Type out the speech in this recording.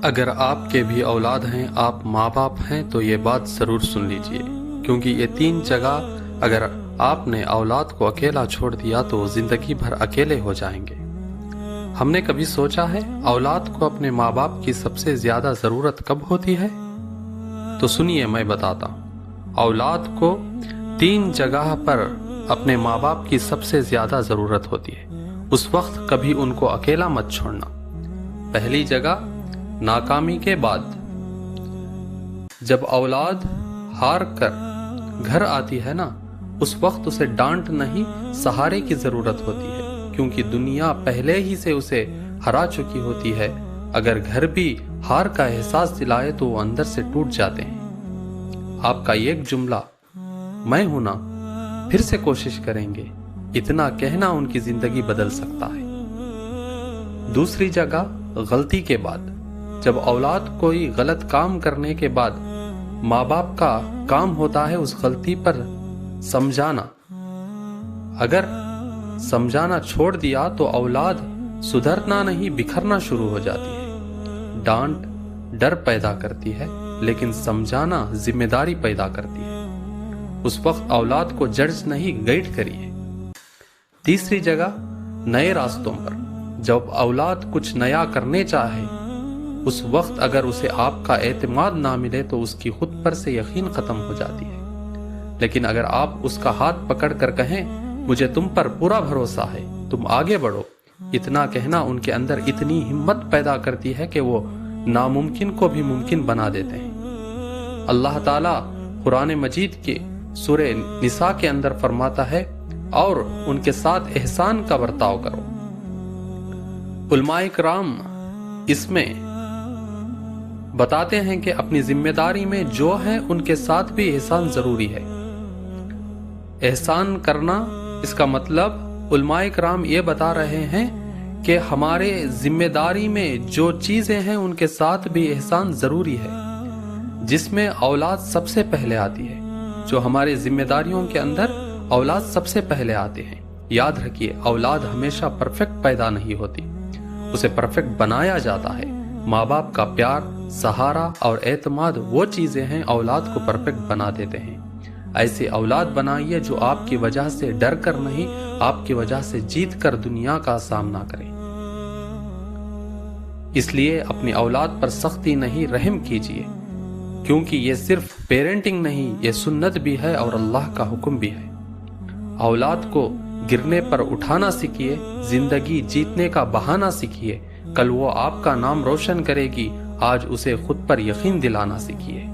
اگر آپ کے بھی اولاد ہیں، آپ ماں باپ ہیں، تو یہ بات ضرور سن لیجئے، کیونکہ یہ 3 جگہ اگر آپ نے اولاد کو اکیلا چھوڑ دیا تو زندگی بھر اکیلے ہو جائیں گے۔ ہم نے کبھی سوچا ہے اولاد کو اپنے ماں باپ کی سب سے زیادہ ضرورت کب ہوتی ہے؟ تو سنیے، میں بتاتا ہوں۔ اولاد کو 3 جگہ پر اپنے ماں باپ کی سب سے زیادہ ضرورت ہوتی ہے۔ اس وقت کبھی ان کو اکیلا مت چھوڑنا۔ پہلی جگہ، ناکامی کے بعد۔ جب اولاد ہار کر گھر آتی ہے نا، اس وقت اسے ڈانٹ نہیں، سہارے کی ضرورت ہوتی ہے، کیونکہ دنیا پہلے ہی سے اسے ہرا چکی ہوتی ہے۔ اگر گھر بھی ہار کا احساس دلائے تو وہ اندر سے ٹوٹ جاتے ہیں۔ آپ کا ایک جملہ میں ہوں نا، پھر سے کوشش کریں گے، اتنا کہنا ان کی زندگی بدل سکتا ہے۔ دوسری جگہ، غلطی کے بعد۔ جب اولاد کوئی غلط کام کرنے کے بعد ماں باپ کا کام ہوتا ہے اس غلطی پر سمجھانا۔ اگر سمجھانا چھوڑ دیا تو اولاد سدھرنا نہیں، بکھرنا شروع ہو جاتی ہے۔ ڈانٹ ڈر پیدا کرتی ہے، لیکن سمجھانا ذمہ داری پیدا کرتی ہے۔ اس وقت اولاد کو جج نہیں، گائیڈ کریے۔ تیسری جگہ، نئے راستوں پر۔ جب اولاد کچھ نیا کرنے چاہے، اس وقت اگر اسے آپ کا اعتماد نہ ملے تو اس کی خود پر سے یقین ختم ہو جاتی ہے۔ لیکن اگر آپ اس کا ہاتھ پکڑ کر کہیں، مجھے تم پر پورا بھروسہ ہے، تم آگے بڑھو، اتنا کہنا ان کے اندر اتنی ہمت پیدا کرتی ہے کہ وہ ناممکن کو بھی ممکن بنا دیتے ہیں۔ اللہ تعالیٰ قرآن مجید کے سورہ نساء کے اندر فرماتا ہے، اور ان کے ساتھ احسان کا برتاؤ کرو۔ علماء کرام اس میں بتاتے ہیں کہ اپنی ذمہ داری میں جو ہے ان کے ساتھ بھی احسان ضروری ہے۔ احسان کرنا، اس کا مطلب علماء کرام یہ بتا رہے ہیں کہ ہمارے ذمہ داری میں جو چیزیں ہیں ان کے ساتھ بھی احسان ضروری ہے، جس میں اولاد سب سے پہلے آتی ہے۔ جو ہمارے ذمہ داریوں کے اندر اولاد سب سے پہلے آتے ہیں۔ یاد رکھیے، اولاد ہمیشہ پرفیکٹ پیدا نہیں ہوتی، اسے پرفیکٹ بنایا جاتا ہے۔ ماں باپ کا پیار، سہارا اور اعتماد وہ چیزیں ہیں اولاد کو پرفیکٹ بنا دیتے ہیں۔ ایسے اولاد بنائیے جو آپ کی وجہ سے ڈر کر نہیں، آپ کی وجہ سے جیت کر دنیا کا سامنا کریں۔ اس لیے اپنی اولاد پر سختی نہیں، رحم کیجیے، کیونکہ یہ صرف پیرنٹنگ نہیں، یہ سنت بھی ہے اور اللہ کا حکم بھی ہے۔ اولاد کو گرنے پر اٹھانا سیکھیے، زندگی جیتنے کا بہانہ سیکھیے، کل وہ آپ کا نام روشن کرے گی۔ آج اسے خود پر یقین دلانا سیکھیے۔